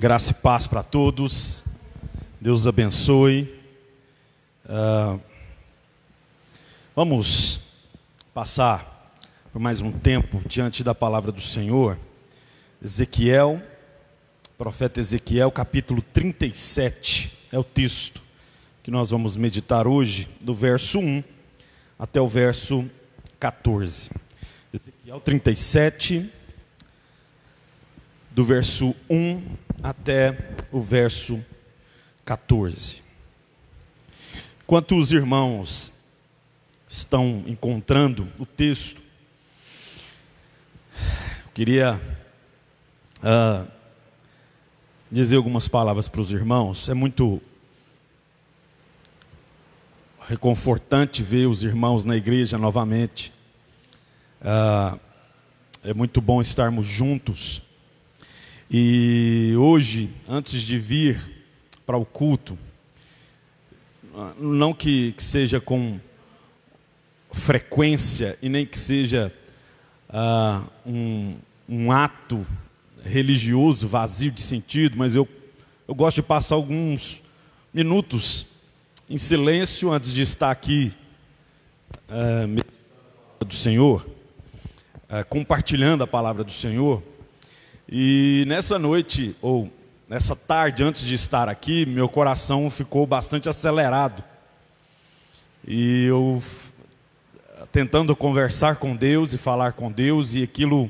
Graça e paz para todos. Deus abençoe. Vamos passar por mais um tempo diante da palavra do Senhor. Ezequiel, profeta Ezequiel, capítulo 37, é o texto que nós vamos meditar hoje, do verso 1 até o verso 14. Ezequiel 37, do verso 1 até o verso 14. Enquanto os irmãos estão encontrando o texto, eu queria dizer algumas palavras para os irmãos. É muito reconfortante ver os irmãos na igreja novamente. É muito bom estarmos juntos. E hoje, antes de vir para o culto, não que seja com frequência e nem que seja um ato religioso vazio de sentido, mas eu gosto de passar alguns minutos em silêncio antes de estar aqui do Senhor, compartilhando a palavra do Senhor. E nessa noite, ou nessa tarde, antes de estar aqui, meu coração ficou bastante acelerado. E eu, tentando conversar com Deus e falar com Deus, e aquilo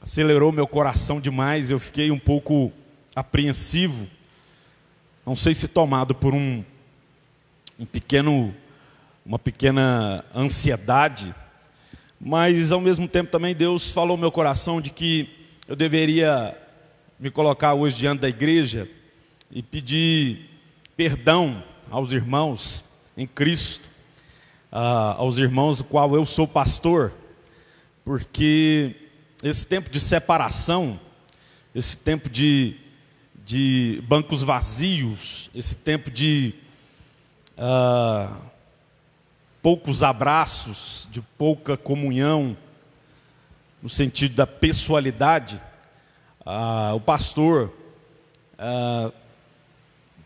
acelerou meu coração demais. Eu fiquei um pouco apreensivo, não sei se tomado por uma pequena ansiedade, mas ao mesmo tempo também Deus falou no meu coração de que eu deveria me colocar hoje diante da igreja e pedir perdão aos irmãos em Cristo, aos irmãos do qual eu sou pastor, porque esse tempo de separação, esse tempo de bancos vazios, esse tempo de poucos abraços, de pouca comunhão, no sentido da pessoalidade, o pastor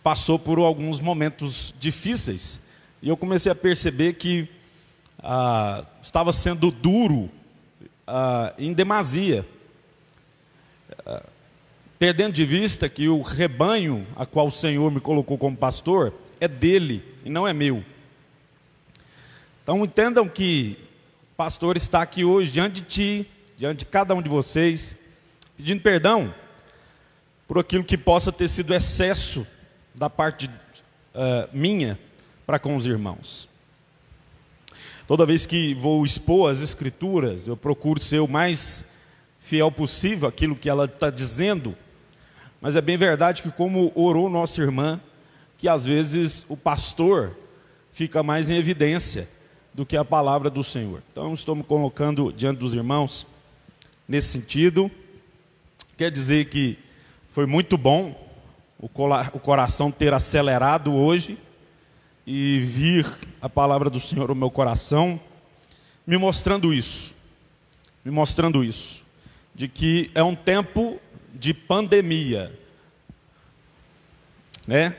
passou por alguns momentos difíceis, e eu comecei a perceber que estava sendo duro em demasia, perdendo de vista que o rebanho a qual o Senhor me colocou como pastor é dele e não é meu. Então entendam que o pastor está aqui hoje diante de ti, diante de cada um de vocês, pedindo perdão por aquilo que possa ter sido excesso da parte minha para com os irmãos. Toda vez que vou expor as Escrituras, eu procuro ser o mais fiel possível àquilo que ela está dizendo, mas é bem verdade que, como orou nossa irmã, que às vezes o pastor fica mais em evidência do que a palavra do Senhor. Então estou me colocando diante dos irmãos nesse sentido. Quer dizer que foi muito bom o coração ter acelerado hoje e vir a palavra do Senhor ao meu coração, me mostrando isso, de que é um tempo de pandemia, né?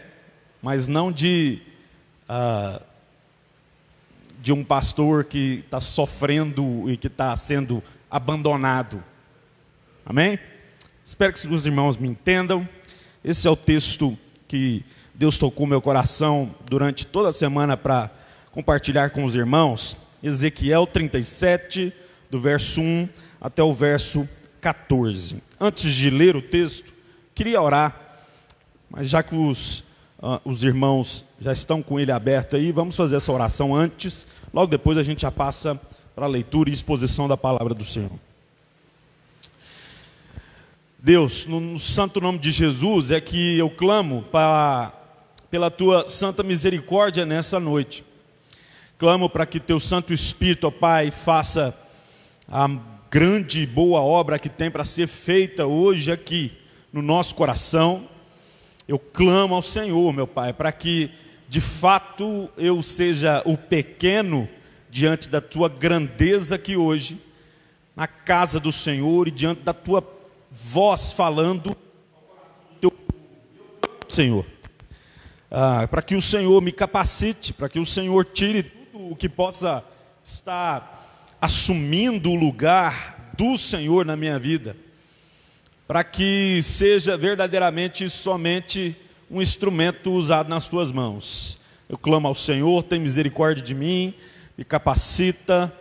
Mas não de um pastor que está sofrendo e que está sendo abandonado. Amém? Espero que os irmãos me entendam. Esse é o texto que Deus tocou meu coração durante toda a semana para compartilhar com os irmãos. Ezequiel 37, do verso 1 até o verso 14. Antes de ler o texto, queria orar, mas já que os irmãos já estão com ele aberto aí, vamos fazer essa oração antes. Logo depois a gente já passa para a leitura e exposição da palavra do Senhor. Deus, no santo nome de Jesus, é que eu clamo pela tua santa misericórdia nessa noite. Clamo para que teu Santo Espírito, ó Pai, faça a grande e boa obra que tem para ser feita hoje aqui no nosso coração. Eu clamo ao Senhor, meu Pai, para que de fato eu seja o pequeno diante da tua grandeza aqui hoje, na casa do Senhor, e diante da tua voz falando ao teu Senhor, para que o Senhor me capacite, para que o Senhor tire tudo o que possa estar assumindo o lugar do Senhor na minha vida, para que seja verdadeiramente somente um instrumento usado nas tuas mãos. Eu clamo ao Senhor, tem misericórdia de mim, me capacita,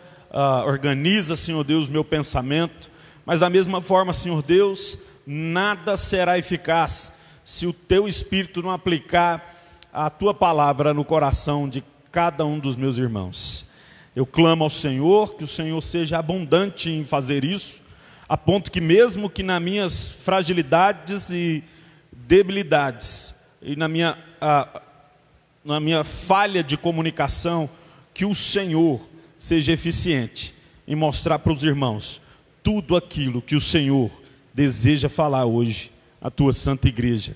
organiza, Senhor Deus, meu pensamento, mas da mesma forma, Senhor Deus, nada será eficaz se o teu Espírito não aplicar a tua palavra no coração de cada um dos meus irmãos. Eu clamo ao Senhor, que o Senhor seja abundante em fazer isso, a ponto que mesmo que nas minhas fragilidades e debilidades, e na minha falha de comunicação, que o Senhor seja eficiente em mostrar para os irmãos tudo aquilo que o Senhor deseja falar hoje à tua santa igreja.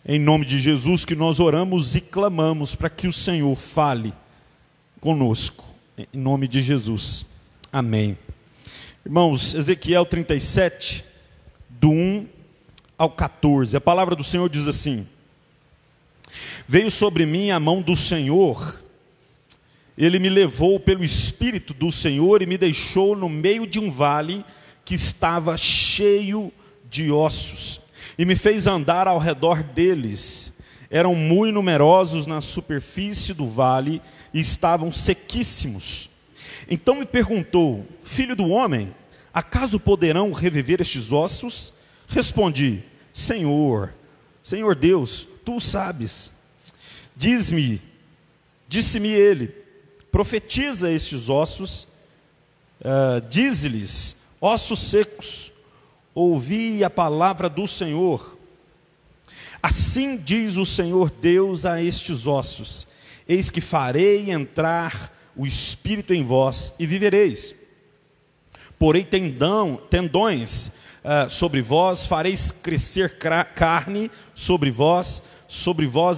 Em nome de Jesus que nós oramos e clamamos para que o Senhor fale conosco, em nome de Jesus, amém. Irmãos, Ezequiel 37, do 1 ao 14, a palavra do Senhor diz assim: veio sobre mim a mão do Senhor, ele me levou pelo Espírito do Senhor e me deixou no meio de um vale que estava cheio de ossos, e me fez andar ao redor deles. Eram muito numerosos na superfície do vale e estavam sequíssimos. Então me perguntou: filho do homem, acaso poderão reviver estes ossos? Respondi: Senhor Deus, tu o sabes. Disse-me ele: profetiza estes ossos, dize-lhes: ossos secos, ouvi a palavra do Senhor. Assim diz o Senhor Deus a estes ossos: eis que farei entrar o Espírito em vós e vivereis. Porei tendões sobre vós, fareis crescer carne sobre vós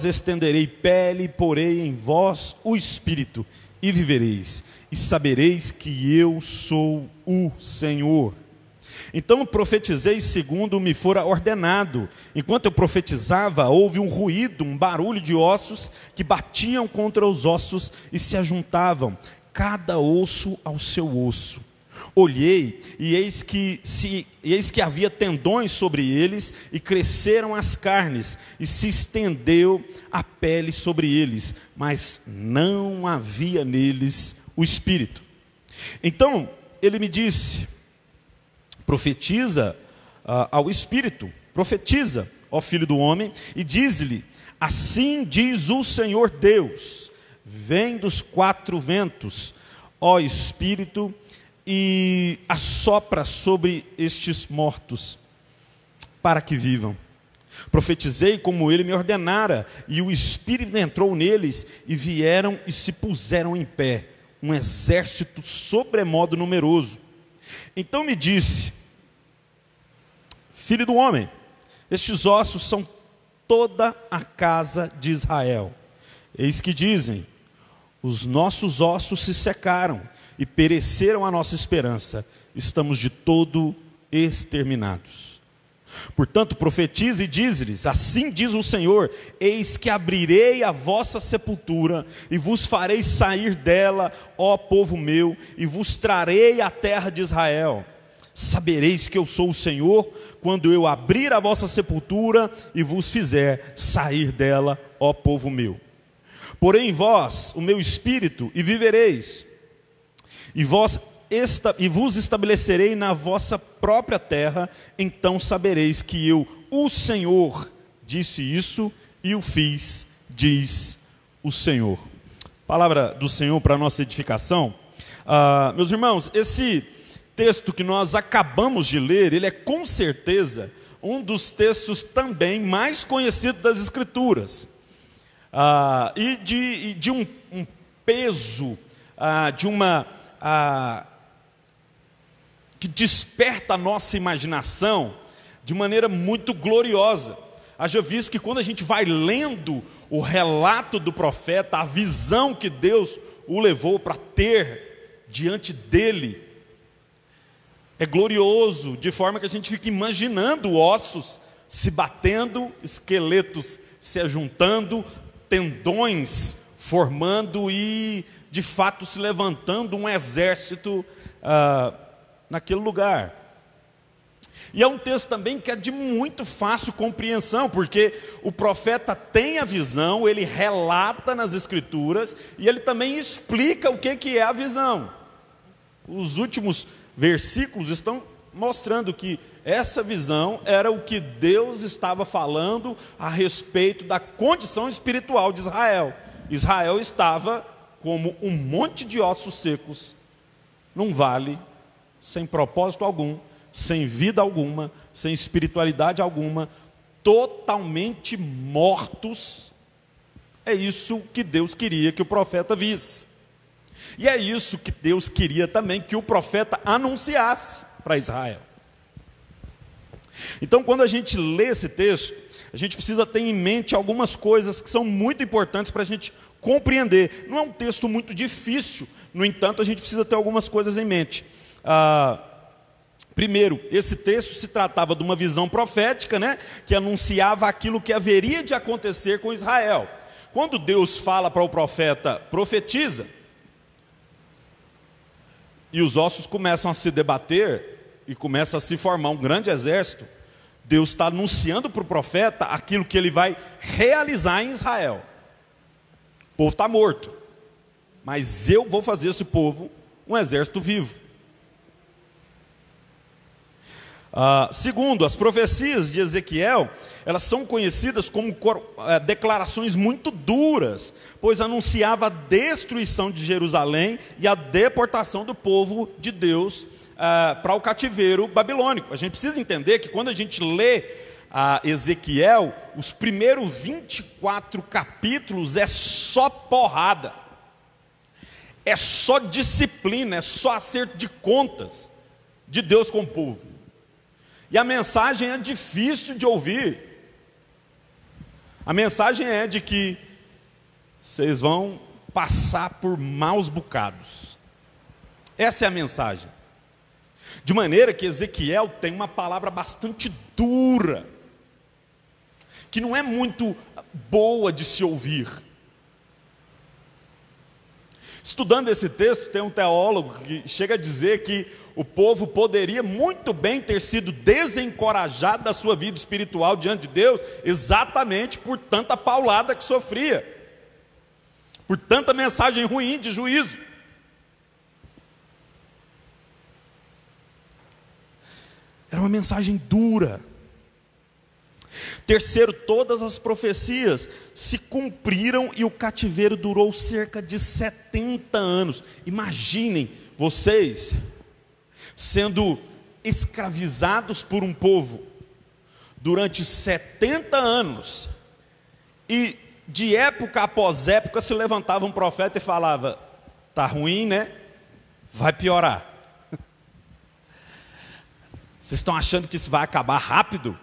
estenderei pele, porei em vós o Espírito e vivereis, e sabereis que eu sou o Senhor. Então profetizei segundo me fora ordenado. Enquanto eu profetizava, houve um ruído, um barulho de ossos que batiam contra os ossos e se ajuntavam, cada osso ao seu osso. Olhei, e eis que havia tendões sobre eles, e cresceram as carnes, e se estendeu a pele sobre eles, mas não havia neles o Espírito. Então ele me disse: profetiza ao Espírito, profetiza, ó filho do homem, e diz-lhe: assim diz o Senhor Deus, vem dos quatro ventos, ó Espírito, e assopra sobre estes mortos, para que vivam. Profetizei como ele me ordenara, e o Espírito entrou neles, e vieram e se puseram em pé, um exército sobremodo numeroso. Então me disse: filho do homem, estes ossos são toda a casa de Israel. Eis que dizem: os nossos ossos se secaram, e pereceram a nossa esperança, estamos de todo exterminados. Portanto profetize e diz-lhes: assim diz o Senhor, eis que abrirei a vossa sepultura, e vos farei sair dela, ó povo meu, e vos trarei à terra de Israel. Sabereis que eu sou o Senhor, quando eu abrir a vossa sepultura, e vos fizer sair dela, ó povo meu. Porém em vós o meu Espírito, e vivereis, e vos estabelecerei na vossa própria terra, então sabereis que eu, o Senhor, disse isso e o fiz, diz o Senhor. Palavra do Senhor para a nossa edificação. Meus irmãos, esse texto que nós acabamos de ler, ele é com certeza um dos textos também mais conhecidos das Escrituras, e de um peso, de uma... que desperta a nossa imaginação de maneira muito gloriosa. Haja visto que quando a gente vai lendo o relato do profeta, a visão que Deus o levou para ter diante dele, é glorioso, de forma que a gente fica imaginando ossos se batendo, esqueletos se ajuntando, tendões formando e, de fato, se levantando um exército naquele lugar. E é um texto também que é de muito fácil compreensão, porque o profeta tem a visão, ele relata nas Escrituras, e ele também explica o que é a visão. Os últimos versículos estão mostrando que essa visão era o que Deus estava falando a respeito da condição espiritual de Israel. Israel estava como um monte de ossos secos, num vale, sem propósito algum, sem vida alguma, sem espiritualidade alguma, totalmente mortos. É isso que Deus queria que o profeta visse. E é isso que Deus queria também que o profeta anunciasse para Israel. Então, quando a gente lê esse texto, a gente precisa ter em mente algumas coisas que são muito importantes para a gente compreender. Não é um texto muito difícil, no entanto, a gente precisa ter algumas coisas em mente. Primeiro, esse texto se tratava de uma visão profética, né, que anunciava aquilo que haveria de acontecer com Israel. Quando Deus fala para o profeta, profetiza, e os ossos começam a se debater, e começa a se formar um grande exército, Deus está anunciando para o profeta aquilo que ele vai realizar em Israel. O povo está morto, mas eu vou fazer esse povo um exército vivo. Segundo, as profecias de Ezequiel, elas são conhecidas como declarações muito duras, pois anunciava a destruição de Jerusalém e a deportação do povo de Deus para o cativeiro babilônico. A gente precisa entender que quando a gente lê Ezequiel, os primeiros 24 capítulos é só porrada, é só disciplina, é só acerto de contas de Deus com o povo. E a mensagem é difícil de ouvir. A mensagem é de que vocês vão passar por maus bocados. Essa é a mensagem. De maneira que Ezequiel tem uma palavra bastante dura, que não é muito boa de se ouvir. Estudando esse texto, tem um teólogo que chega a dizer que o povo poderia muito bem ter sido desencorajado da sua vida espiritual diante de Deus, exatamente por tanta paulada que sofria, por tanta mensagem ruim de juízo. Era uma mensagem dura. Terceiro, todas as profecias se cumpriram e o cativeiro durou cerca de 70 anos. Imaginem vocês sendo escravizados por um povo durante 70 anos, e de época após época se levantava um profeta e falava: está ruim, né? Vai piorar. Vocês estão achando que isso vai acabar rápido?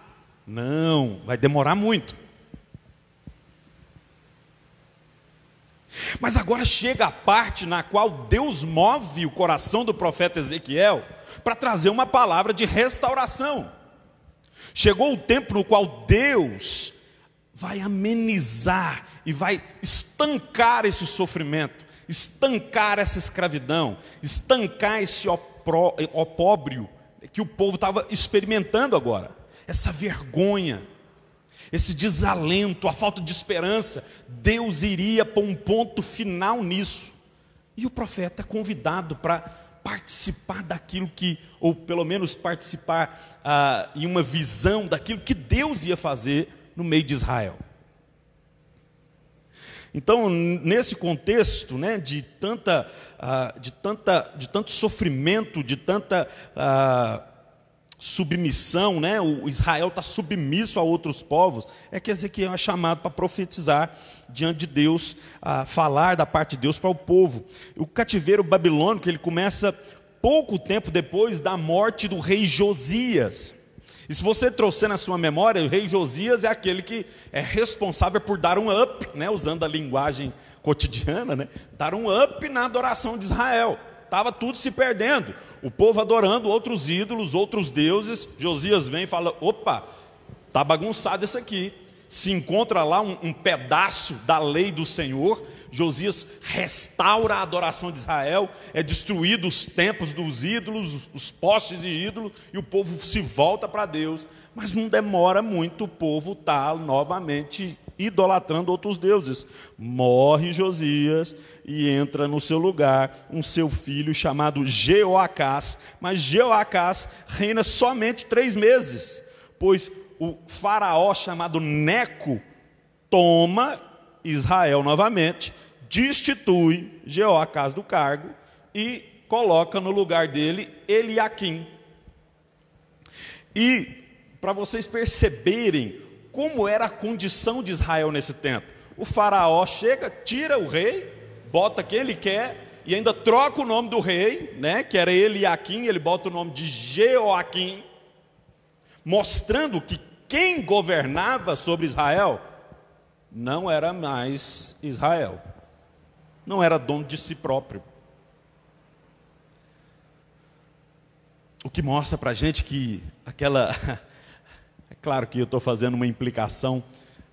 Não, vai demorar muito. Mas agora chega a parte na qual Deus move o coração do profeta Ezequiel para trazer uma palavra de restauração. Chegou o tempo no qual Deus vai amenizar e vai estancar esse sofrimento, estancar essa escravidão, estancar esse opróbrio que o povo estava experimentando agora. Essa vergonha, esse desalento, a falta de esperança. Deus iria pôr um ponto final nisso. E o profeta é convidado para participar daquilo que, ou pelo menos participar em uma visão daquilo que Deus ia fazer no meio de Israel. Então, nesse contexto, né, de tanto sofrimento, de tanta submissão, né, o Israel está submisso a outros povos, é que Ezequiel é chamado para profetizar diante de Deus, falar da parte de Deus para o povo. O cativeiro babilônico, ele começa pouco tempo depois da morte do rei Josias. E se você trouxer na sua memória, o rei Josias é aquele que é responsável por dar um up, né, usando a linguagem cotidiana, né, dar um up na adoração de Israel. Estava tudo se perdendo, o povo adorando outros ídolos, outros deuses. Josias vem e fala: opa, Está bagunçado isso aqui. Se encontra lá um pedaço da lei do Senhor. Josias restaura a adoração de Israel, é destruído os templos dos ídolos, os postes de ídolos, e o povo se volta para Deus. Mas não demora muito, o povo está novamente idolatrando outros deuses. Morre Josias e entra no seu lugar um seu filho chamado Jeoacás. Mas Jeoacás reina somente 3 meses, pois o faraó chamado Neco toma Israel novamente, destitui Jeoacás do cargo e coloca no lugar dele Eliaquim. E para vocês perceberem como era a condição de Israel nesse tempo, o faraó chega, tira o rei, bota quem ele quer e ainda troca o nome do rei, né, que era Eliaquim, ele bota o nome de Jeoaquim, mostrando que quem governava sobre Israel não era mais Israel, não era dono de si próprio. O que mostra para a gente que aquela... É claro que eu estou fazendo uma implicação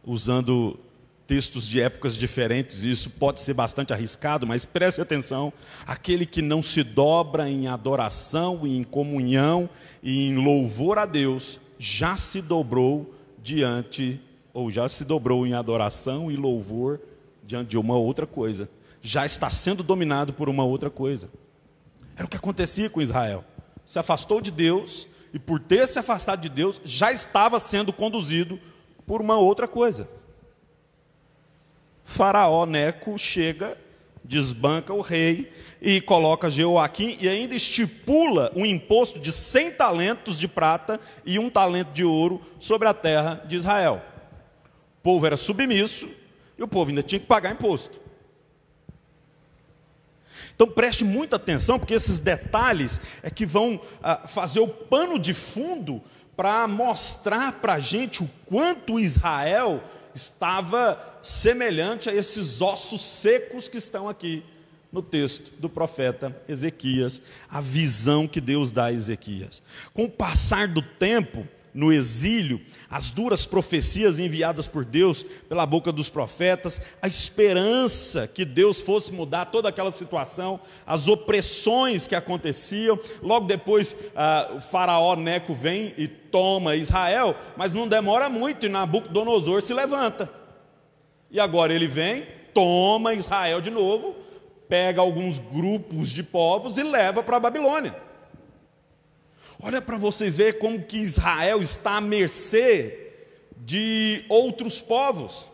usando textos de épocas diferentes, e isso pode ser bastante arriscado, mas preste atenção: aquele que não se dobra em adoração, em comunhão e em louvor a Deus, já se dobrou diante, ou já se dobrou em adoração e louvor diante de uma outra coisa, já está sendo dominado por uma outra coisa. Era o que acontecia com Israel. Se afastou de Deus, e por ter se afastado de Deus, já estava sendo conduzido por uma outra coisa. Faraó Neco chega, desbanca o rei e coloca Jeoaquim e ainda estipula um imposto de 100 talentos de prata e 1 talento de ouro sobre a terra de Israel. O povo era submisso e o povo ainda tinha que pagar imposto. Então preste muita atenção, porque esses detalhes é que vão fazer o pano de fundo para mostrar para a gente o quanto Israel estava semelhante a esses ossos secos que estão aqui no texto do profeta Ezequias, a visão que Deus dá a Ezequias. Com o passar do tempo, no exílio, as duras profecias enviadas por Deus pela boca dos profetas, a esperança que Deus fosse mudar toda aquela situação, as opressões que aconteciam. Logo depois o faraó Neco vem e toma Israel, mas não demora muito e Nabucodonosor se levanta. E agora ele vem, toma Israel de novo, pega alguns grupos de povos e leva para a Babilônia. Olha para vocês verem como que Israel está à mercê de outros povos,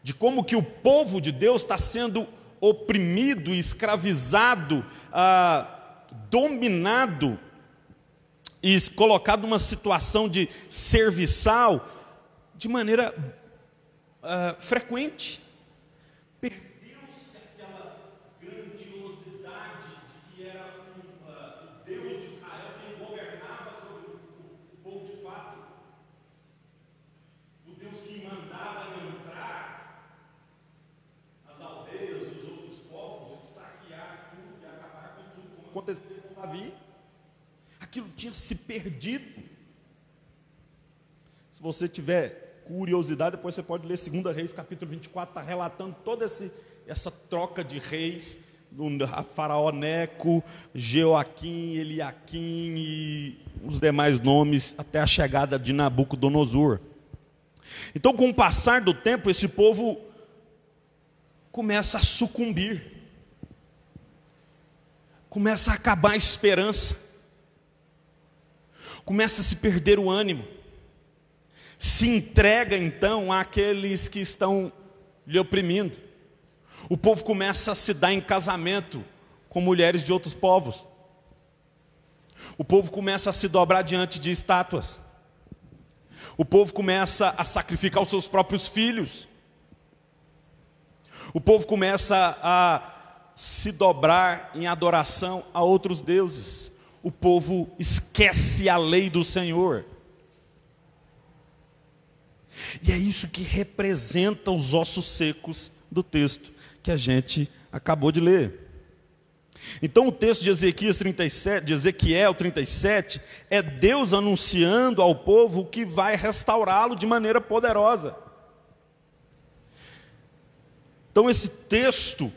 de como que o povo de Deus está sendo oprimido, escravizado, dominado e colocado numa situação de serviçal de maneira frequente. Perdeu-se aquela grandiosidade de que era o Deus de Israel quem governava sobre o povo de fato, o Deus que mandava entrar nas aldeias dos outros povos, de saquear tudo e acabar com tudo, como aconteceu com Davi. Aquilo tinha se perdido. Se você tiver curiosidade, depois você pode ler 2 Reis, capítulo 24, está relatando toda essa troca de reis, do faraó Neco, Jeoaquim, Eliaquim e os demais nomes, até a chegada de Nabucodonosor. Então, com o passar do tempo, esse povo começa a sucumbir, começa a acabar a esperança, começa a se perder o ânimo, se entrega então àqueles que estão lhe oprimindo. O povo começa a se dar em casamento com mulheres de outros povos. O povo começa a se dobrar diante de estátuas. O povo começa a sacrificar os seus próprios filhos. O povo começa a se dobrar em adoração a outros deuses. O povo esquece a lei do Senhor. E é isso que representa os ossos secos do texto que a gente acabou de ler. Então o texto de Ezequiel 37, é Deus anunciando ao povo que vai restaurá-lo de maneira poderosa. Então esse texto,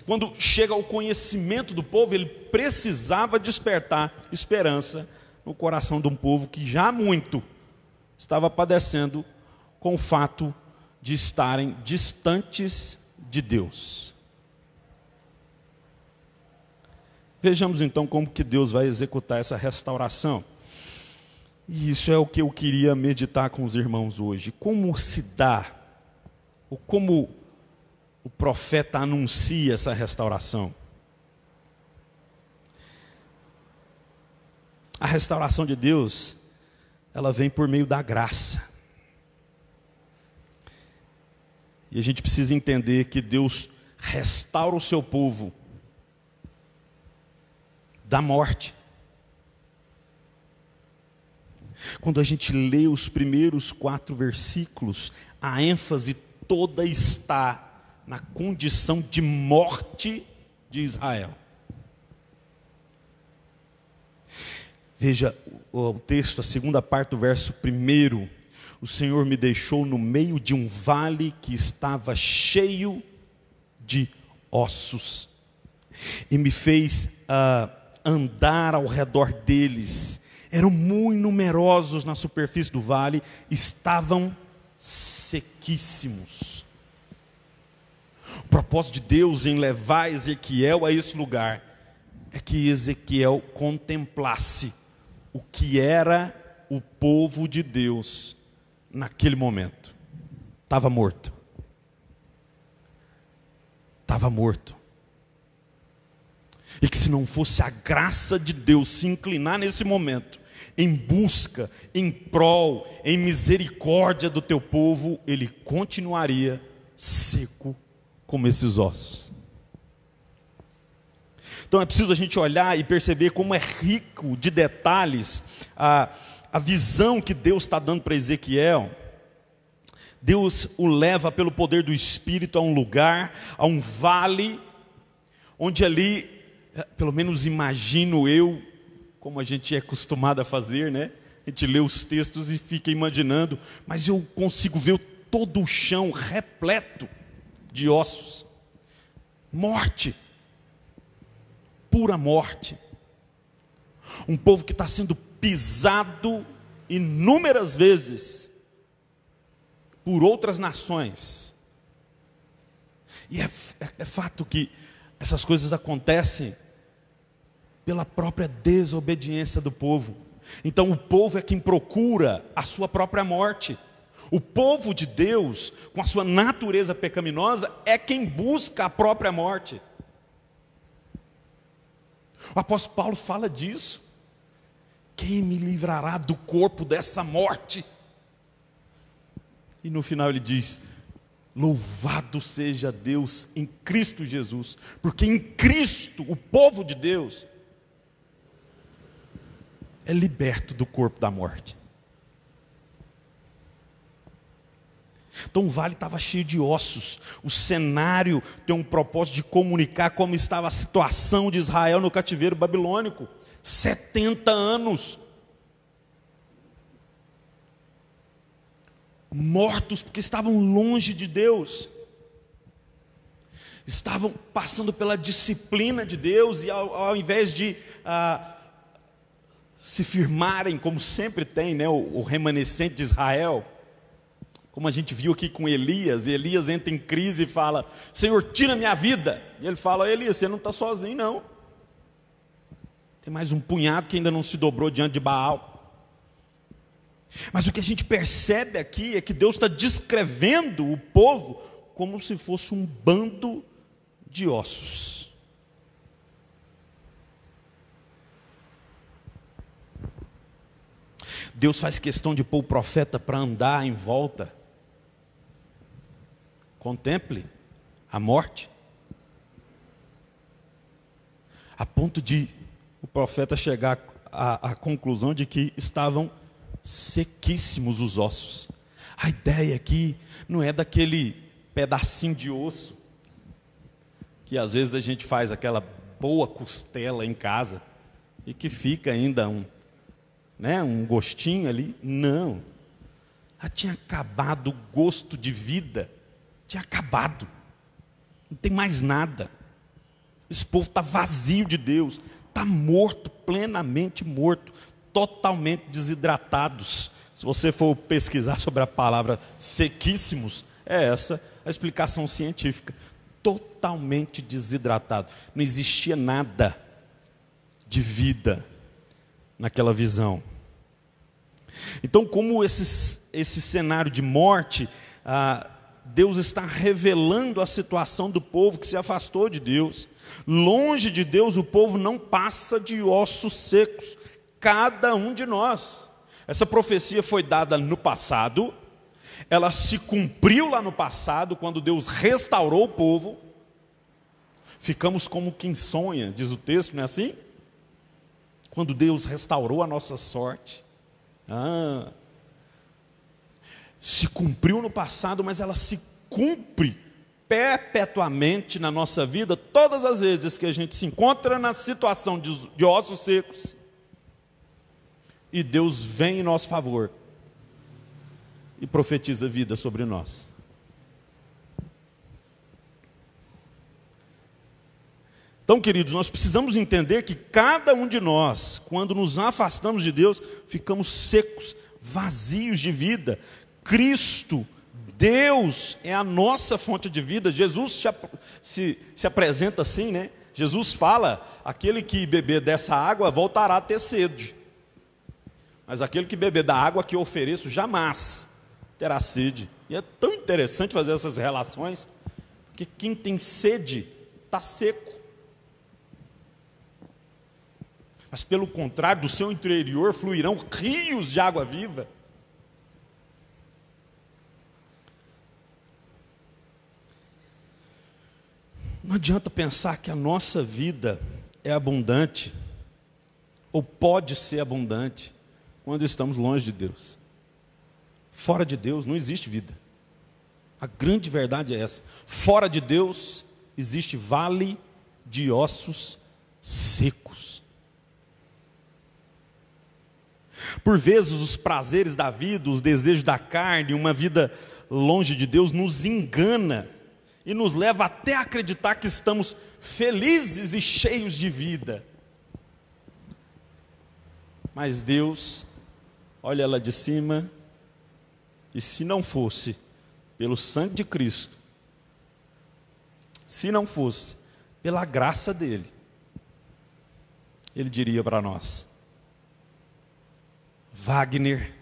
quando chega ao conhecimento do povo, ele precisava despertar esperança no coração de um povo que já há muito estava padecendo com o fato de estarem distantes de Deus. Vejamos então como que Deus vai executar essa restauração. E isso é o que eu queria meditar com os irmãos hoje. Como se dá, ou como o profeta anuncia essa restauração? A restauração de Deus, ela vem por meio da graça. E a gente precisa entender que Deus restaura o seu povo da morte. Quando a gente lê os primeiros 4 versículos, a ênfase toda está na condição de morte de Israel. Veja o texto, a segunda parte do verso 1. O Senhor me deixou no meio de um vale que estava cheio de ossos, e me fez andar ao redor deles. Eram muito numerosos na superfície do vale, estavam sequíssimos. O propósito de Deus em levar Ezequiel a esse lugar é que Ezequiel contemplasse o que era o povo de Deus naquele momento. Estava morto. Estava morto. E que se não fosse a graça de Deus se inclinar nesse momento, em busca, em prol, em misericórdia do teu povo, ele continuaria seco como esses ossos. Então é preciso a gente olhar e perceber como é rico de detalhes a visão que Deus está dando para Ezequiel. Deus o leva pelo poder do Espírito a um lugar, a um vale, onde ali, pelo menos imagino eu, como a gente é acostumado a fazer, né? A gente lê os textos e fica imaginando, mas eu consigo ver todo o chão repleto de ossos. Morte, pura morte. Um povo que está sendo pisado inúmeras vezes por outras nações. E é fato que essas coisas acontecem pela própria desobediência do povo. Então o povo é quem procura a sua própria morte. O povo de Deus, com a sua natureza pecaminosa, é quem busca a própria morte. O apóstolo Paulo fala disso. Quem me livrará do corpo dessa morte? E no final ele diz: louvado seja Deus em Cristo Jesus, porque em Cristo, o povo de Deus é liberto do corpo da morte. Então o vale estava cheio de ossos. O cenário tem um propósito de comunicar como estava a situação de Israel no cativeiro babilônico. 70 anos. Mortos porque estavam longe de Deus. Estavam passando pela disciplina de Deus e ao invés de se firmarem, como sempre tem, né, o remanescente de Israel, como a gente viu aqui com Elias. Elias entra em crise e fala: Senhor, tira minha vida. E ele fala: Elias, você não está sozinho não. Tem mais um punhado que ainda não se dobrou diante de Baal. Mas o que a gente percebe aqui é que Deus está descrevendo o povo como se fosse um bando de ossos. Deus faz questão de pôr o profeta para andar em volta. Contemple a morte, a ponto de o profeta chegar à conclusão de que estavam sequíssimos os ossos. A ideia aqui não é daquele pedacinho de osso que às vezes a gente faz aquela boa costela em casa e que fica ainda um gostinho ali. Não. Já tinha acabado o gosto de vida. Tinha acabado. Não tem mais nada. Esse povo está vazio de Deus. Está morto, plenamente morto. Totalmente desidratados. Se você for pesquisar sobre a palavra sequíssimos, é essa a explicação científica. Totalmente desidratado. Não existia nada de vida naquela visão. Então, como esse cenário de morte, Deus está revelando a situação do povo que se afastou de Deus. Longe de Deus, o povo não passa de ossos secos. Cada um de nós. Essa profecia foi dada no passado. Ela se cumpriu lá no passado, quando Deus restaurou o povo. Ficamos como quem sonha, diz o texto, não é assim? Quando Deus restaurou a nossa sorte. Se cumpriu no passado, mas ela se cumpre perpetuamente na nossa vida, todas as vezes que a gente se encontra na situação de ossos secos, e Deus vem em nosso favor e profetiza vida sobre nós. Então, queridos, nós precisamos entender que cada um de nós, quando nos afastamos de Deus, ficamos secos, vazios de vida. Cristo, Deus, é a nossa fonte de vida. Jesus se apresenta assim, né? Jesus fala: aquele que beber dessa água voltará a ter sede. Mas aquele que beber da água que eu ofereço jamais terá sede. E é tão interessante fazer essas relações, porque quem tem sede está seco. Mas pelo contrário, do seu interior fluirão rios de água viva. Não adianta pensar que a nossa vida é abundante, ou pode ser abundante, quando estamos longe de Deus. Fora de Deus não existe vida. A grande verdade é essa. Fora de Deus existe vale de ossos secos. Por vezes os prazeres da vida, os desejos da carne, uma vida longe de Deus nos engana e nos leva até a acreditar que estamos felizes e cheios de vida. Mas Deus olha lá de cima, e se não fosse pelo sangue de Cristo, se não fosse pela graça dele, ele diria para nós: Wagner,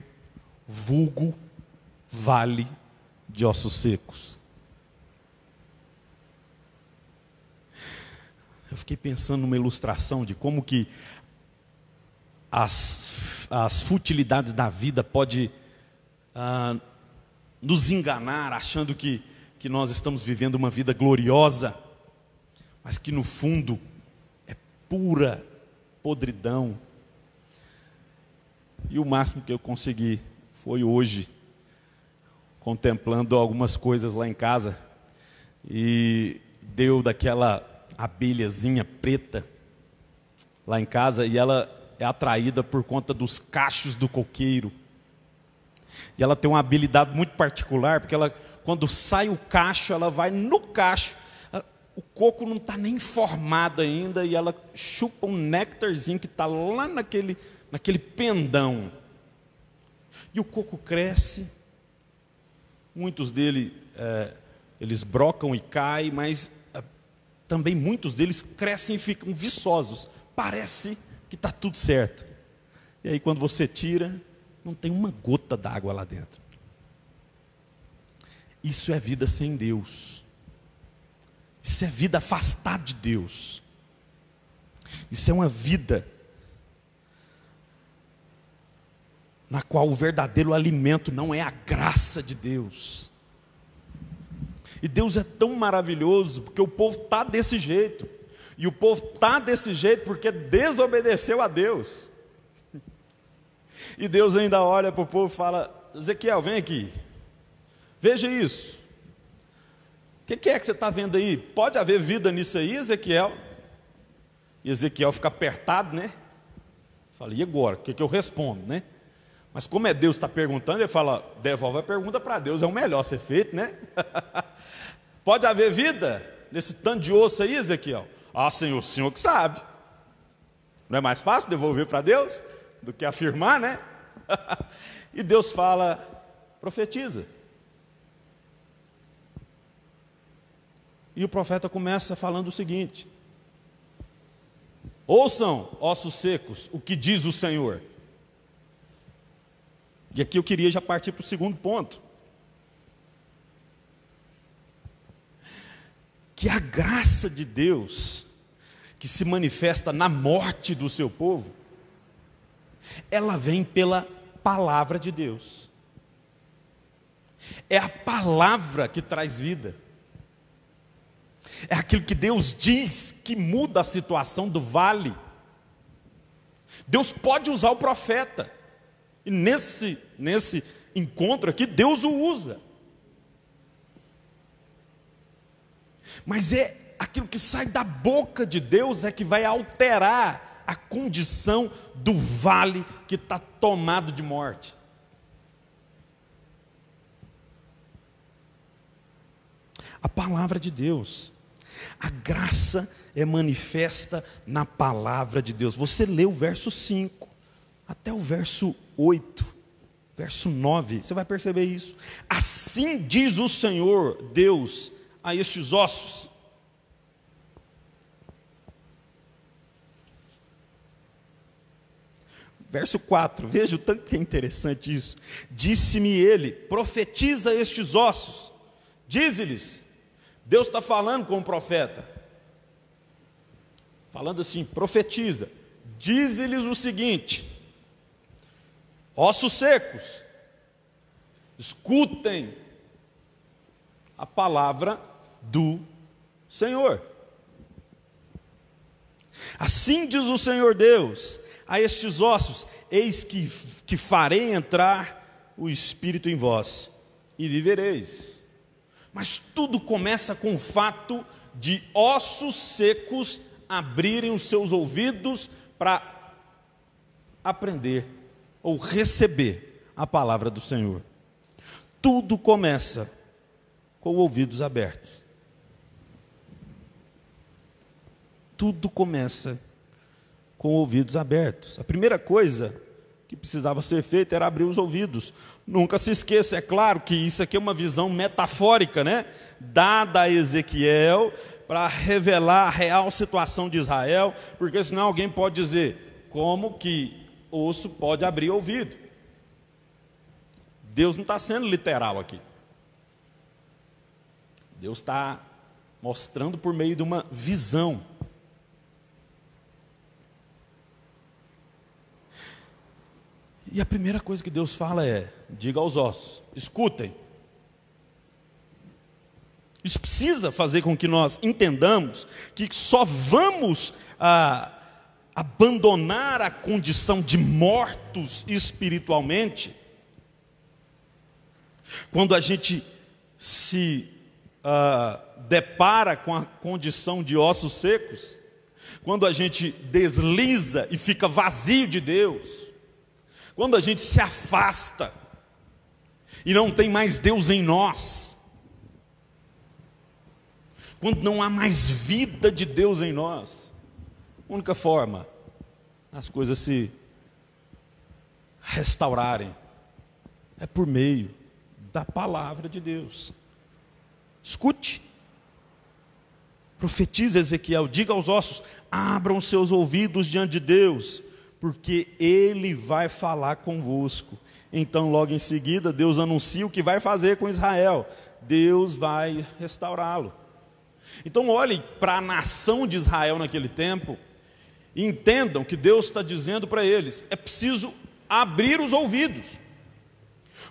vulgo vale de ossos secos. Eu fiquei pensando numa ilustração de como que as futilidades da vida podem nos enganar, achando que nós estamos vivendo uma vida gloriosa, mas que no fundo é pura podridão. E o máximo que eu consegui foi hoje, contemplando algumas coisas lá em casa, e deu daquela abelhazinha preta lá em casa, e ela é atraída por conta dos cachos do coqueiro. E ela tem uma habilidade muito particular, porque ela, quando sai o cacho, ela vai no cacho, o coco não está nem formado ainda, e ela chupa um néctarzinho que está lá naquele pendão. E o coco cresce, muitos dele, eles brocam e caem, mas também muitos deles crescem e ficam viçosos. Parece que está tudo certo. E aí quando você tira, não tem uma gota d'água lá dentro. Isso é vida sem Deus. Isso é vida afastada de Deus. Isso é uma vida na qual o verdadeiro alimento não é a graça de Deus. E Deus é tão maravilhoso, porque o povo está desse jeito. E o povo está desse jeito porque desobedeceu a Deus. E Deus ainda olha para o povo e fala: Ezequiel, vem aqui, veja isso. que é que você está vendo aí? Pode haver vida nisso aí, Ezequiel? E Ezequiel fica apertado, né? Fala, e agora? O que eu respondo, né? Mas como é Deus que está perguntando, ele fala, devolve a pergunta para Deus, é o melhor ser feito, né? Pode haver vida nesse tanto de osso aí, Ezequiel? Ah, Senhor, o Senhor que sabe. Não é mais fácil devolver para Deus do que afirmar, né? E Deus fala, profetiza. E o profeta começa falando o seguinte: ouçam, ossos secos, o que diz o Senhor. E aqui eu queria já partir para o segundo ponto. Que a graça de Deus, que se manifesta na morte do seu povo, ela vem pela palavra de Deus. É a palavra que traz vida. É aquilo que Deus diz que muda a situação do vale. Deus pode usar o profeta. E nesse encontro aqui, Deus o usa. Mas é aquilo que sai da boca de Deus é que vai alterar a condição do vale que está tomado de morte. A palavra de Deus. A graça é manifesta na palavra de Deus. Você lê o verso 5 até o verso 8, verso 9, você vai perceber isso. Assim diz o Senhor Deus a estes ossos. Verso 4, veja o tanto que é interessante isso. Disse-me ele, profetiza estes ossos, dize-lhes. Deus está falando com o profeta, falando assim, profetiza, dize-lhes o seguinte: ossos secos, escutem a palavra do Senhor. Assim diz o Senhor Deus a estes ossos: eis que farei entrar o Espírito em vós, e vivereis. Mas tudo começa com o fato de ossos secos abrirem os seus ouvidos para aprender ou receber a palavra do Senhor. Tudo começa com ouvidos abertos. Tudo começa com ouvidos abertos. A primeira coisa que precisava ser feita era abrir os ouvidos. Nunca se esqueça, é claro que isso aqui é uma visão metafórica, né? Dada a Ezequiel para revelar a real situação de Israel, porque senão alguém pode dizer, como que osso pode abrir ouvido? Deus não está sendo literal aqui. Deus está mostrando por meio de uma visão. E a primeira coisa que Deus fala é, diga aos ossos, escutem. Isso precisa fazer com que nós entendamos que só vamos abandonar a condição de mortos espiritualmente quando a gente se depara com a condição de ossos secos, quando a gente desliza e fica vazio de Deus, quando a gente se afasta e não tem mais Deus em nós, quando não há mais vida de Deus em nós. A única forma as coisas se restaurarem é por meio da palavra de Deus. Escute, profetiza Ezequiel, diga aos ossos, abram seus ouvidos diante de Deus, porque Ele vai falar convosco. Então logo em seguida Deus anuncia o que vai fazer com Israel. Deus vai restaurá-lo. Então olhem para a nação de Israel naquele tempo e entendam que Deus está dizendo para eles, é preciso abrir os ouvidos.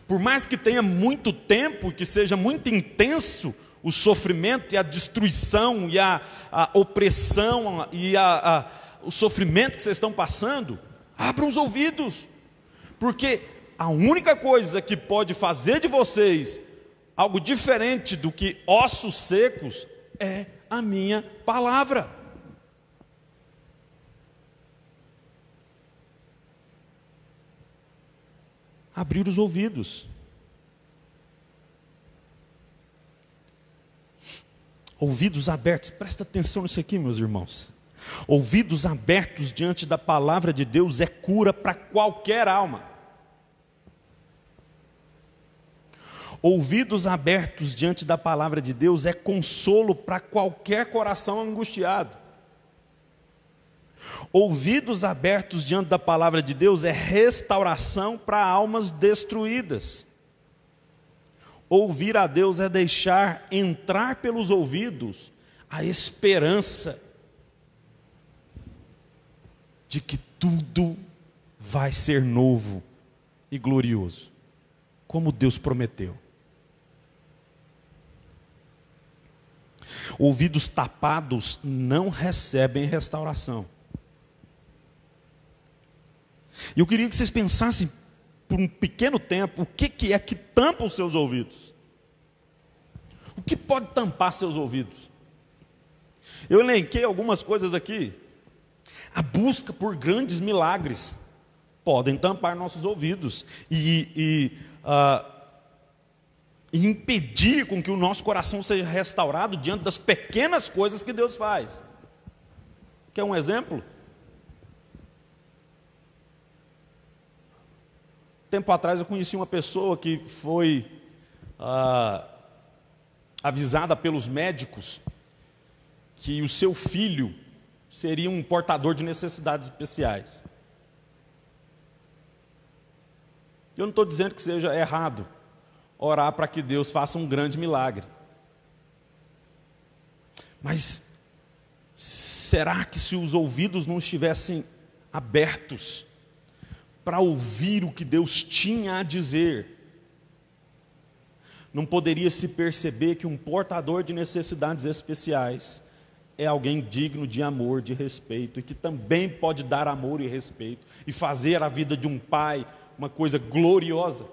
Por mais que tenha muito tempo, que seja muito intenso o sofrimento e a destruição e a opressão e o sofrimento que vocês estão passando, abram os ouvidos, porque a única coisa que pode fazer de vocês algo diferente do que ossos secos, é a minha palavra. Abrir os ouvidos. Ouvidos abertos, presta atenção nisso aqui, meus irmãos. Ouvidos abertos diante da palavra de Deus é cura para qualquer alma. Ouvidos abertos diante da palavra de Deus é consolo para qualquer coração angustiado. Ouvidos abertos diante da palavra de Deus é restauração para almas destruídas. Ouvir a Deus é deixar entrar pelos ouvidos a esperança de que tudo vai ser novo e glorioso, como Deus prometeu. Ouvidos tapados não recebem restauração. E eu queria que vocês pensassem por um pequeno tempo, o que é que tampa os seus ouvidos? O que pode tampar seus ouvidos? Eu elenquei algumas coisas aqui. A busca por grandes milagres podem tampar nossos ouvidos e impedir com que o nosso coração seja restaurado diante das pequenas coisas que Deus faz. Quer um exemplo? Tempo atrás eu conheci uma pessoa que foi avisada pelos médicos que o seu filho seria um portador de necessidades especiais. Eu não estou dizendo que seja errado orar para que Deus faça um grande milagre. Mas será que se os ouvidos não estivessem abertos para ouvir o que Deus tinha a dizer, não poderia se perceber que um portador de necessidades especiais é alguém digno de amor, de respeito, e que também pode dar amor e respeito, e fazer a vida de um pai uma coisa gloriosa?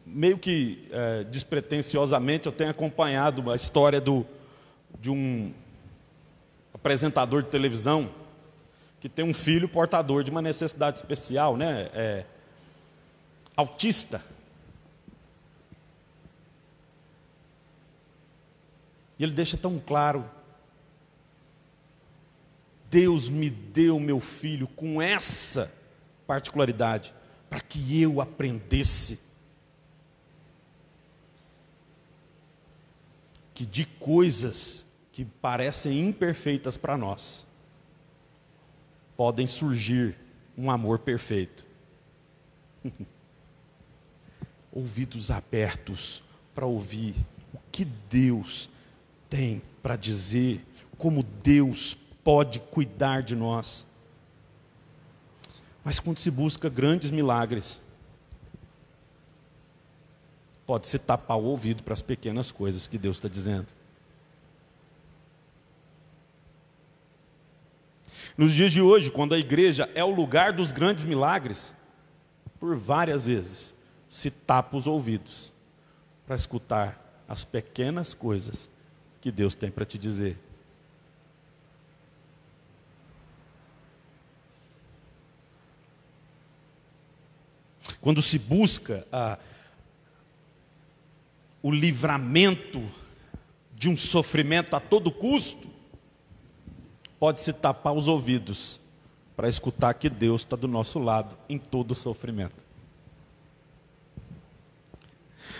Meio que despretensiosamente, eu tenho acompanhado a história de um apresentador de televisão que tem um filho portador de uma necessidade especial, né? Autista. E ele deixa tão claro: Deus me deu meu filho com essa particularidade para que eu aprendesse que de coisas que parecem imperfeitas para nós, podem surgir um amor perfeito. Ouvidos abertos para ouvir o que Deus tem para dizer, como Deus pode cuidar de nós. Mas quando se busca grandes milagres, pode-se tapar o ouvido para as pequenas coisas que Deus está dizendo. Nos dias de hoje, quando a igreja é o lugar dos grandes milagres, por várias vezes se tapa os ouvidos para escutar as pequenas coisas que Deus tem para te dizer. Quando se busca o livramento de um sofrimento a todo custo, pode-se tapar os ouvidos para escutar que Deus está do nosso lado em todo o sofrimento.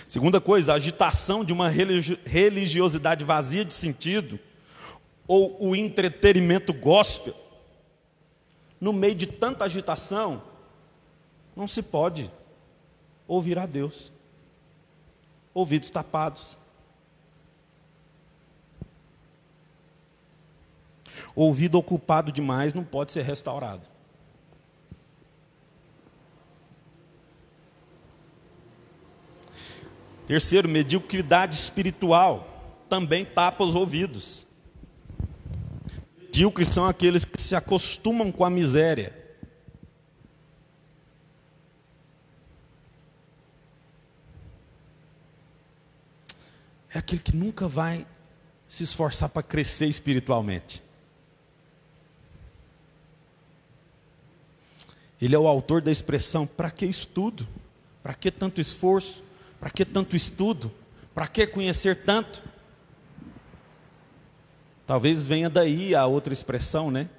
Segunda coisa, a agitação de uma religiosidade vazia de sentido, ou o entretenimento gospel. No meio de tanta agitação, não se pode ouvir a Deus. Ouvidos tapados. Ouvido ocupado demais não pode ser restaurado. Terceiro, mediocridade espiritual também tapa os ouvidos. Medíocres são aqueles que se acostumam com a miséria. é aquele que nunca vai se esforçar para crescer espiritualmente. Ele é o autor da expressão: para que estudo? Para que tanto esforço? Para que tanto estudo? Para que conhecer tanto? Talvez venha daí a outra expressão, né?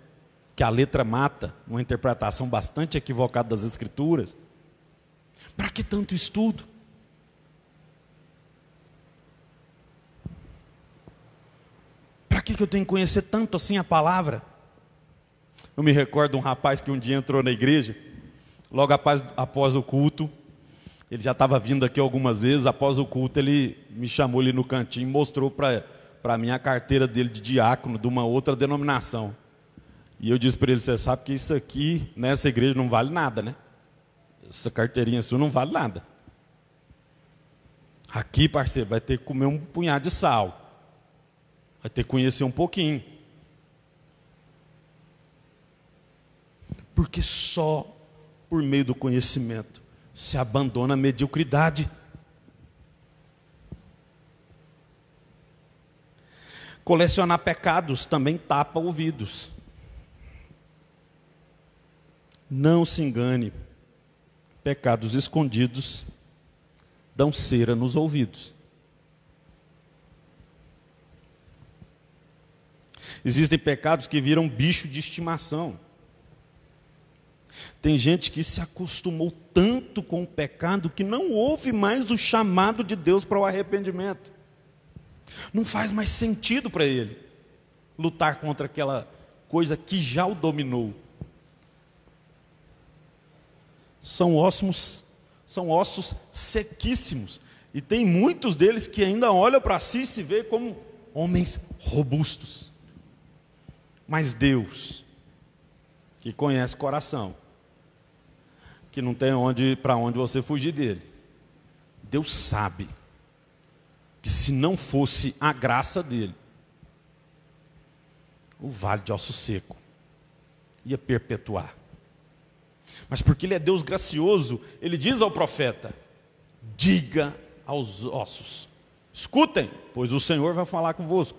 Que a letra mata, uma interpretação bastante equivocada das Escrituras. Para que tanto estudo? Para que eu tenho que conhecer tanto assim a palavra? Eu me recordo de um rapaz que um dia entrou na igreja, logo após o culto. Ele já estava vindo aqui algumas vezes. Após o culto, ele me chamou ali no cantinho e mostrou para mim a carteira dele de diácono de uma outra denominação. E eu disse para ele: você sabe que isso aqui nessa igreja não vale nada, né? Essa carteirinha sua não vale nada. Aqui, parceiro, vai ter que comer um punhado de sal. Vai ter que conhecer um pouquinho. Porque só por meio do conhecimento se abandona a mediocridade. Colecionar pecados também tapa ouvidos. Não se engane, pecados escondidos dão cera nos ouvidos. Existem pecados que viram bicho de estimação. Tem gente que se acostumou tanto com o pecado que não ouve mais o chamado de Deus para o arrependimento. Não faz mais sentido para ele lutar contra aquela coisa que já o dominou. São ossos sequíssimos. E tem muitos deles que ainda olham para si e se veem como homens robustos. Mas Deus, que conhece o coração, que não tem para onde você fugir dele, Deus sabe que se não fosse a graça dele, o vale de osso seco ia perpetuar. Mas porque ele é Deus gracioso, ele diz ao profeta: diga aos ossos, escutem, pois o Senhor vai falar convosco.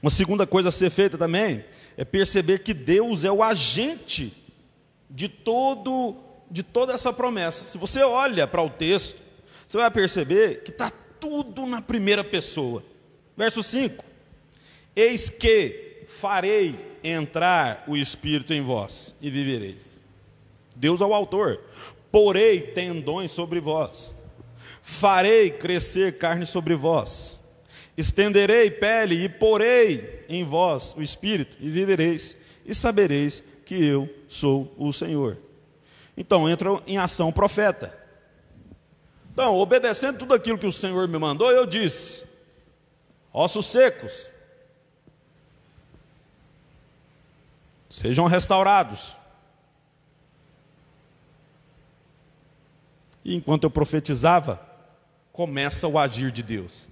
Uma segunda coisa a ser feita também é perceber que Deus é o agente de toda essa promessa. Se você olha para o texto, você vai perceber que está tudo na primeira pessoa. Verso 5: eis que farei entrar o Espírito em vós e vivereis. Deus é o autor. Porei tendões sobre vós, farei crescer carne sobre vós, estenderei pele e porei em vós o Espírito e vivereis, e sabereis que eu sou o Senhor. Então entra em ação o profeta. Então, obedecendo tudo aquilo que o Senhor me mandou, eu disse: ossos secos, sejam restaurados. E enquanto eu profetizava, começa o agir de Deus.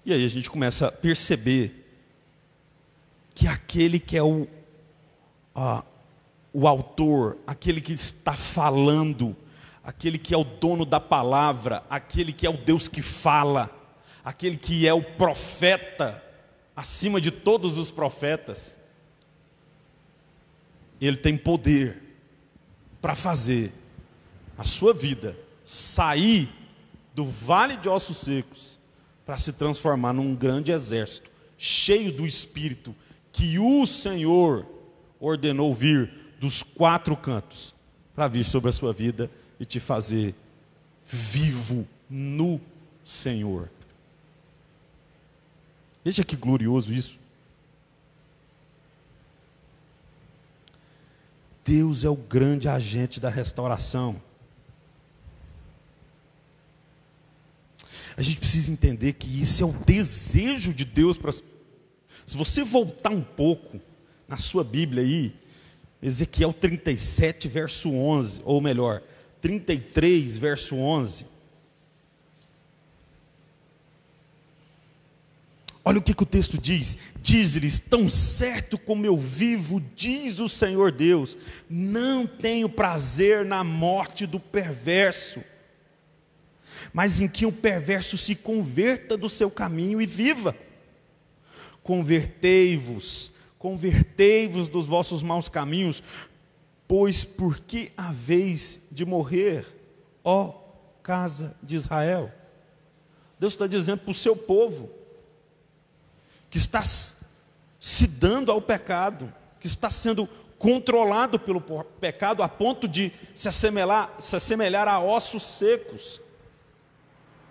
E aí a gente começa a perceber que aquele que é o autor, aquele que está falando, aquele que é o dono da palavra, aquele que é o Deus que fala, aquele que é o profeta, acima de todos os profetas, ele tem poder para fazer a sua vida sair do vale de ossos secos para se transformar num grande exército, cheio do Espírito, que o Senhor ordenou vir dos quatro cantos, para vir sobre a sua vida e te fazer vivo no Senhor. Veja que glorioso isso. Deus é o grande agente da restauração. A gente precisa entender que isso é o desejo de Deus para... Se você voltar um pouco na sua Bíblia aí, Ezequiel 37, verso 11, ou melhor, 33, verso 11. Olha o que o texto diz. Diz-lhes: tão certo como eu vivo, diz o Senhor Deus, não tenho prazer na morte do perverso, mas em que o perverso se converta do seu caminho e viva. Convertei-vos dos vossos maus caminhos, pois por que haveis de morrer, ó casa de Israel? Deus está dizendo para o seu povo, que está se dando ao pecado, que está sendo controlado pelo pecado a ponto de se assemelhar a ossos secos.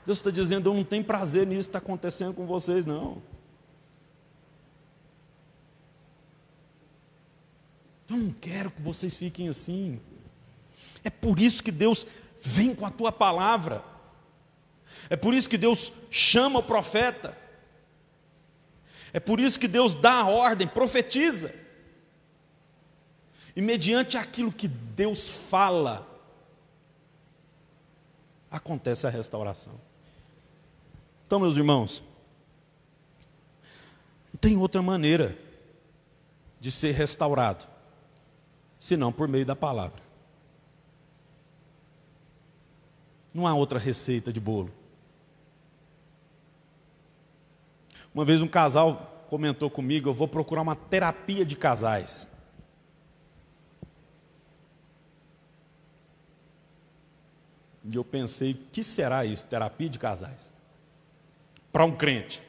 Deus está dizendo: eu não tenho prazer nisso que está acontecendo com vocês, não. Eu não quero que vocês fiquem assim. É por isso que Deus vem com a tua palavra. É por isso que Deus chama o profeta. É por isso que Deus dá a ordem, profetiza. E mediante aquilo que Deus fala, acontece a restauração. Então, meus irmãos, não tem outra maneira de ser restaurado, senão por meio da palavra. Não há outra receita de bolo. Uma vez um casal comentou comigo: eu vou procurar uma terapia de casais. E eu pensei: o que será isso, terapia de casais? Para um crente.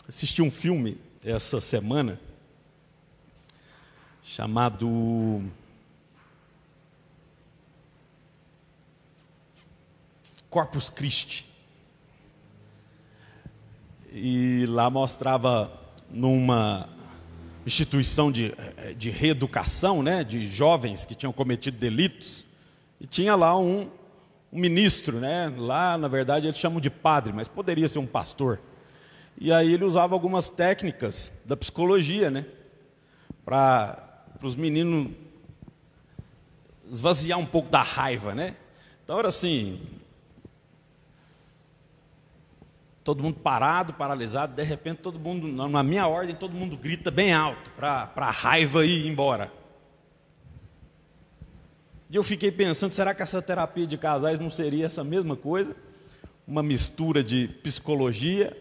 Assisti um filme essa semana chamado Corpus Christi. E lá mostrava numa instituição de reeducação, né, de jovens que tinham cometido delitos, e tinha lá um ministro, né, lá na verdade eles chamam de padre, mas poderia ser um pastor. E aí ele usava algumas técnicas da psicologia, né, para os meninos esvaziar um pouco da raiva, né. Então era assim: todo mundo parado, paralisado, de repente todo mundo, na minha ordem, todo mundo grita bem alto, para a raiva ir embora. E eu fiquei pensando: será que essa terapia de casais não seria essa mesma coisa? Uma mistura de psicologia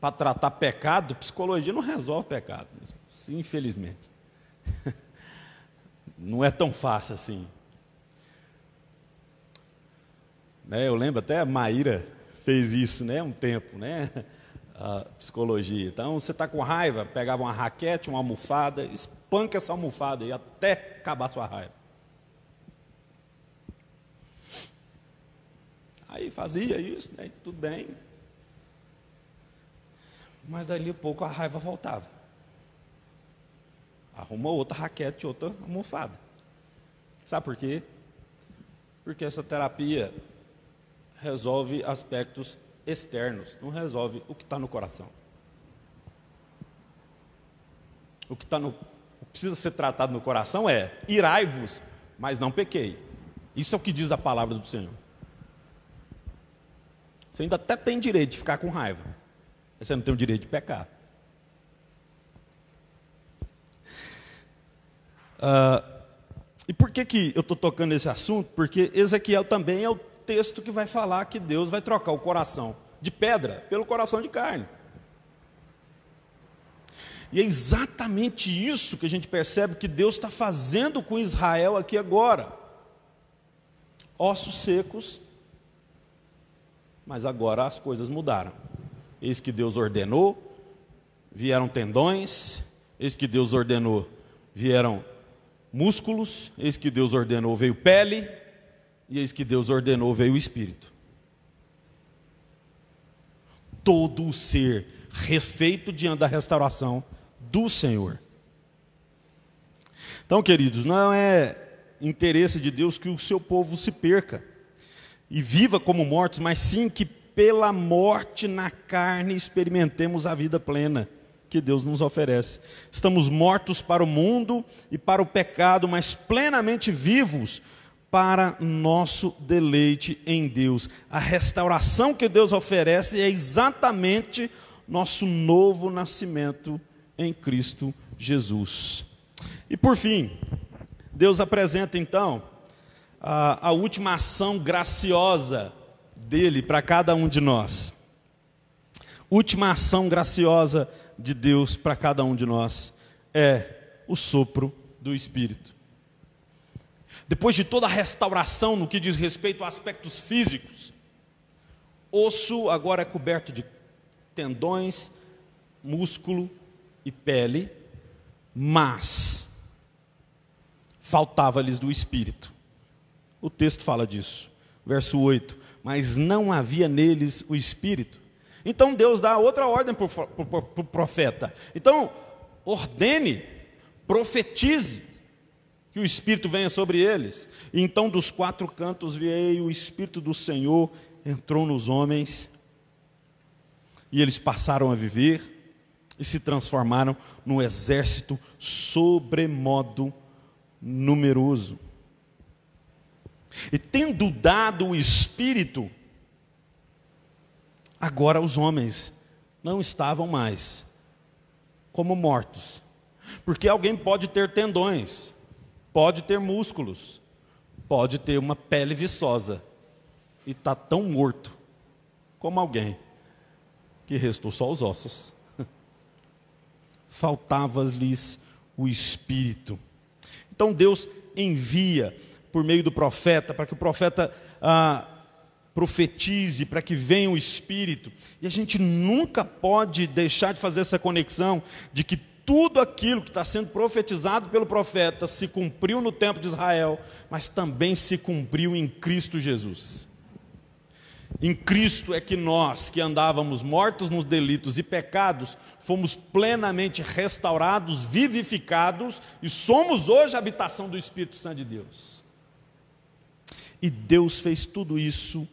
para tratar pecado. Psicologia não resolve pecado, infelizmente. Não é tão fácil assim. Eu lembro até a Maíra fez isso, né, um tempo, né, a psicologia. Então, você está com raiva, pegava uma raquete, uma almofada, espanca essa almofada aí até acabar a sua raiva. Aí fazia isso, né, tudo bem. Mas dali a pouco a raiva voltava. Arruma outra raquete, outra almofada. Sabe por quê? Porque essa terapia resolve aspectos externos, não resolve o que está no coração. O que precisa ser tratado no coração é: irai-vos, mas não pequei. Isso é o que diz a palavra do Senhor. Você ainda até tem direito de ficar com raiva, mas você não tem o direito de pecar. E por que eu estou tocando nesse assunto? Porque Ezequiel também é o texto que vai falar que Deus vai trocar o coração de pedra pelo coração de carne. E é exatamente isso que a gente percebe que Deus está fazendo com Israel aqui agora. Ossos secos, mas agora as coisas mudaram. Eis que Deus ordenou, vieram tendões. Eis que Deus ordenou, vieram músculos. Eis que Deus ordenou, veio pele. E eis que Deus ordenou, veio o Espírito. Todo o ser refeito diante da restauração do Senhor. Então, queridos, não é interesse de Deus que o seu povo se perca e viva como mortos, mas sim que pela morte na carne experimentemos a vida plena que Deus nos oferece. Estamos mortos para o mundo e para o pecado, mas plenamente vivos para nosso deleite em Deus. A restauração que Deus oferece é exatamente nosso novo nascimento em Cristo Jesus. E por fim, Deus apresenta então a última ação graciosa dele para cada um de nós. Última ação graciosa de Deus para cada um de nós é o sopro do Espírito. Depois de toda a restauração no que diz respeito a aspectos físicos, osso agora é coberto de tendões, músculo e pele, mas faltava-lhes do Espírito. O texto fala disso, verso 8, mas não havia neles o Espírito. Então Deus dá outra ordem para o profeta. Então, ordene, profetize, que o Espírito venha sobre eles. E então dos quatro cantos veio o Espírito do Senhor, entrou nos homens, e eles passaram a viver, e se transformaram num exército sobremodo numeroso. E tendo dado o Espírito, agora os homens não estavam mais como mortos. Porque alguém pode ter tendões, pode ter músculos, pode ter uma pele viçosa e está tão morto como alguém que restou só os ossos. Faltava-lhes o Espírito. Então Deus envia por meio do profeta, para que o profeta profetize, para que venha o Espírito. E a gente nunca pode deixar de fazer essa conexão de que tudo aquilo que está sendo profetizado pelo profeta se cumpriu no tempo de Israel, mas também se cumpriu em Cristo Jesus. Em Cristo é que nós, que andávamos mortos nos delitos e pecados, fomos plenamente restaurados, vivificados, e somos hoje a habitação do Espírito Santo de Deus. E Deus fez tudo isso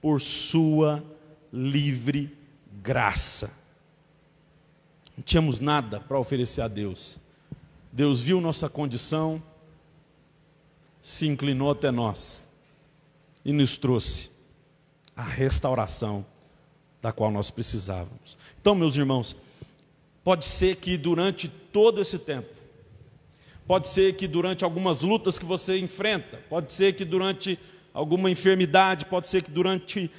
por sua livre graça. Não tínhamos nada para oferecer a Deus. Deus viu nossa condição, se inclinou até nós e nos trouxe a restauração da qual nós precisávamos. Então, meus irmãos, pode ser que durante todo esse tempo, pode ser que durante algumas lutas que você enfrenta, pode ser que durante alguma enfermidade, pode ser que durante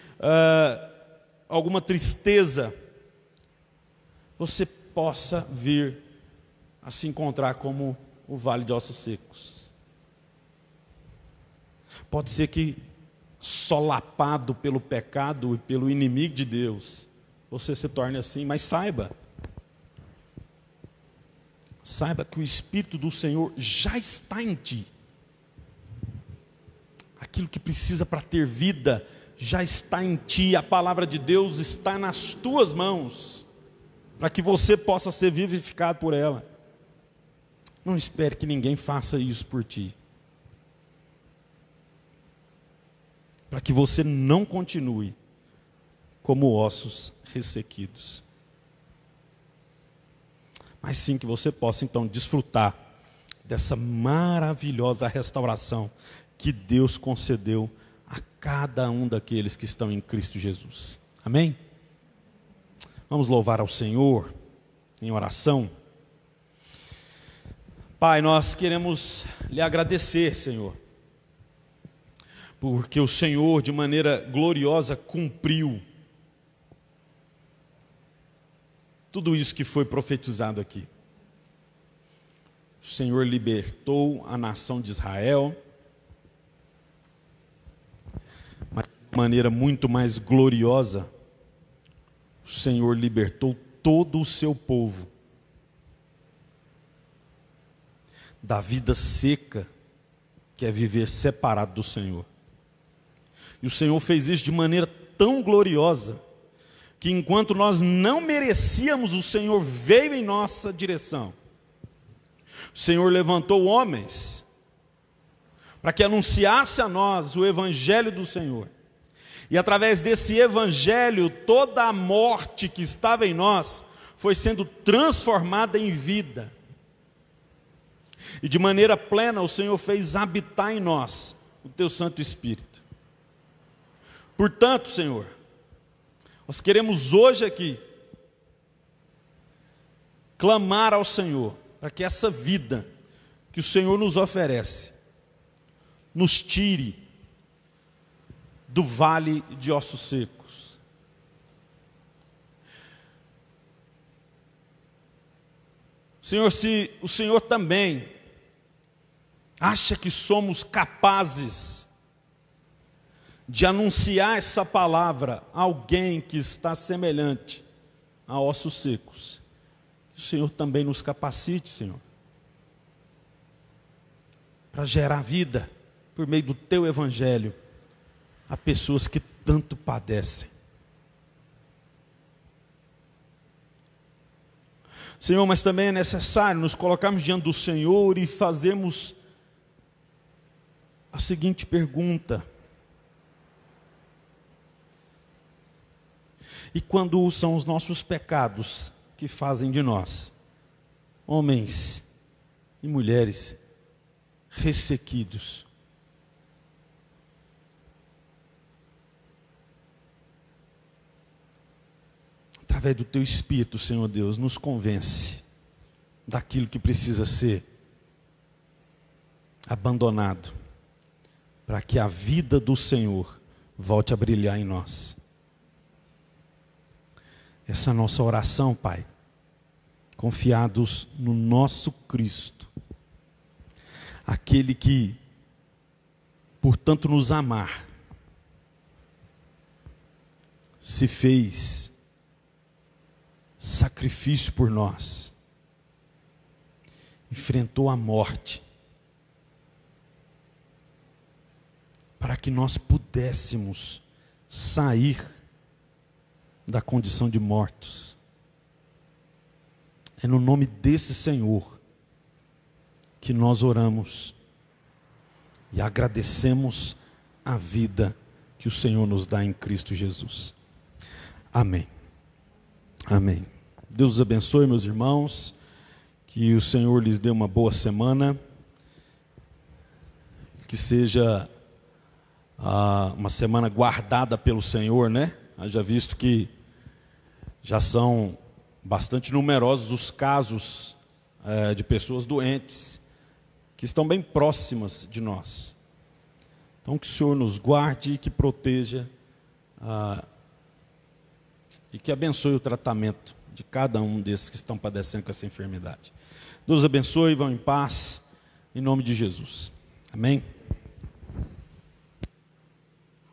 alguma tristeza, você possa vir a se encontrar como o vale de ossos secos. Pode ser que, solapado pelo pecado e pelo inimigo de Deus, você se torne assim, mas saiba que o Espírito do Senhor já está em ti. Aquilo que precisa para ter vida já está em ti. A palavra de Deus está nas tuas mãos, para que você possa ser vivificado por ela. Não espere que ninguém faça isso por ti, para que você não continue como ossos ressequidos, mas sim que você possa então desfrutar dessa maravilhosa restauração que Deus concedeu a cada um daqueles que estão em Cristo Jesus. Amém? Vamos louvar ao Senhor em oração. Pai, nós queremos lhe agradecer, Senhor, porque o Senhor de maneira gloriosa cumpriu tudo isso que foi profetizado aqui. O Senhor libertou a nação de Israel, mas de maneira muito mais gloriosa, o Senhor libertou todo o seu povo da vida seca, que é viver separado do Senhor. E o Senhor fez isso de maneira tão gloriosa, que enquanto nós não merecíamos, o Senhor veio em nossa direção. O Senhor levantou homens para que anunciasse a nós o Evangelho do Senhor. E através desse Evangelho, toda a morte que estava em nós foi sendo transformada em vida. E de maneira plena o Senhor fez habitar em nós o Teu Santo Espírito. Portanto, Senhor, nós queremos hoje aqui clamar ao Senhor para que essa vida que o Senhor nos oferece nos tire do vale de ossos secos. Senhor, se o Senhor também acha que somos capazes de anunciar essa palavra a alguém que está semelhante a ossos secos, que o Senhor também nos capacite, Senhor, para gerar vida por meio do Teu Evangelho a pessoas que tanto padecem. Senhor, mas também é necessário nos colocarmos diante do Senhor e fazermos a seguinte pergunta: e quando são os nossos pecados que fazem de nós, homens e mulheres ressequidos, através do Teu Espírito, Senhor Deus, nos convence daquilo que precisa ser abandonado, para que a vida do Senhor volte a brilhar em nós. Essa é a nossa oração, Pai, confiados no nosso Cristo, aquele que, por tanto nos amar, se fez sacrifício por nós, enfrentou a morte, para que nós pudéssemos sair da condição de mortos. É no nome desse Senhor que nós oramos e agradecemos a vida que o Senhor nos dá em Cristo Jesus. Amém. Amém. Deus os abençoe, meus irmãos, que o Senhor lhes dê uma boa semana, que seja uma semana guardada pelo Senhor, né? Haja visto que já são bastante numerosos os casos de pessoas doentes, que estão bem próximas de nós. Então que o Senhor nos guarde e que proteja, e que abençoe o tratamento de cada um desses que estão padecendo com essa enfermidade. Deus abençoe, vão em paz, em nome de Jesus. Amém?